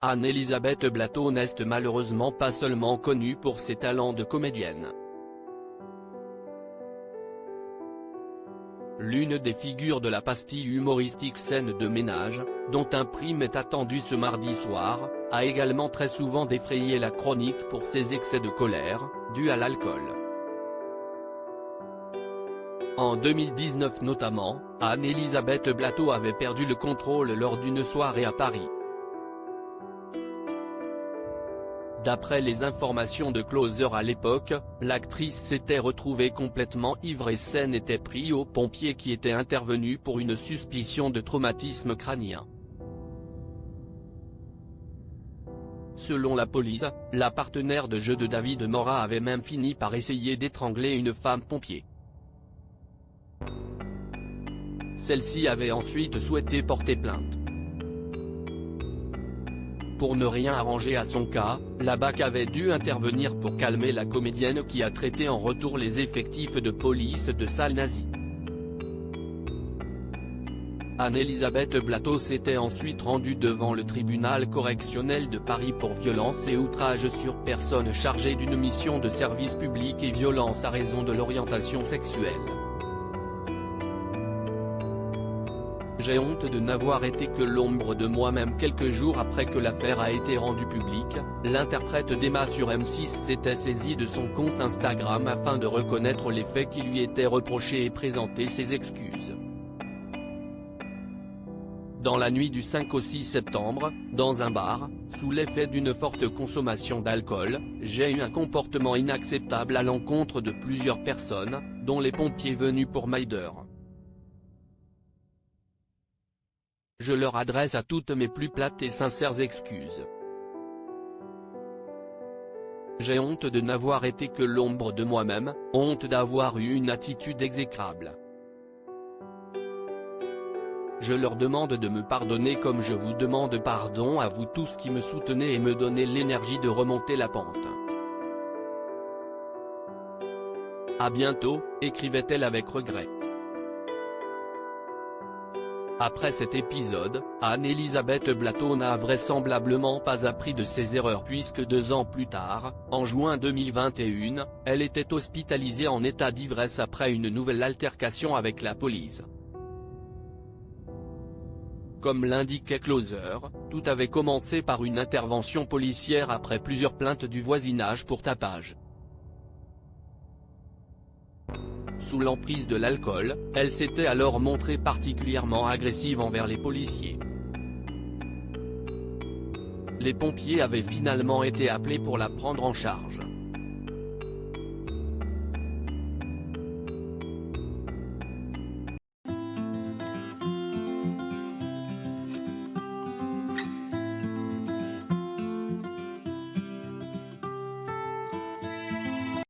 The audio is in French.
Anne-Elisabeth Blateau n'est malheureusement pas seulement connue pour ses talents de comédienne. L'une des figures de la pastille humoristique Scène de ménage, dont un prime est attendu ce mardi soir, a également très souvent défrayé la chronique pour ses excès de colère, dus à l'alcool. En 2019 notamment, Anne-Elisabeth Blateau avait perdu le contrôle lors d'une soirée à Paris. D'après les informations de Closer à l'époque, l'actrice s'était retrouvée complètement ivre et Scène était pris aux pompiers qui étaient intervenus pour une suspicion de traumatisme crânien. Selon la police, la partenaire de jeu de David Morat avait même fini par essayer d'étrangler une femme pompier. Celle-ci avait ensuite souhaité porter plainte. Pour ne rien arranger à son cas, la BAC avait dû intervenir pour calmer la comédienne qui a traité en retour les effectifs de police de sales nazis. Anne-Elisabeth Blateau s'était ensuite rendue devant le tribunal correctionnel de Paris pour violence et outrage sur personne chargée d'une mission de service public et violence à raison de l'orientation sexuelle. J'ai honte de n'avoir été que l'ombre de moi-même. Quelques jours après que l'affaire a été rendue publique, l'interprète d'Emma sur M6 s'était saisie de son compte Instagram afin de reconnaître les faits qui lui étaient reprochés et présenter ses excuses. Dans la nuit du 5 au 6 septembre, dans un bar, sous l'effet d'une forte consommation d'alcool, j'ai eu un comportement inacceptable à l'encontre de plusieurs personnes, dont les pompiers venus pour m'aider. Je leur adresse à toutes mes plus plates et sincères excuses. J'ai honte de n'avoir été que l'ombre de moi-même, honte d'avoir eu une attitude exécrable. Je leur demande de me pardonner comme je vous demande pardon à vous tous qui me soutenez et me donnez l'énergie de remonter la pente. À bientôt, écrivait-elle avec regret. Après cet épisode, Anne-Elisabeth Blateau n'a vraisemblablement pas appris de ses erreurs puisque 2 ans plus tard, en juin 2021, elle était hospitalisée en état d'ivresse après une nouvelle altercation avec la police. Comme l'indiquait Closer, tout avait commencé par une intervention policière après plusieurs plaintes du voisinage pour tapage. Sous l'emprise de l'alcool, elle s'était alors montrée particulièrement agressive envers les policiers. Les pompiers avaient finalement été appelés pour la prendre en charge.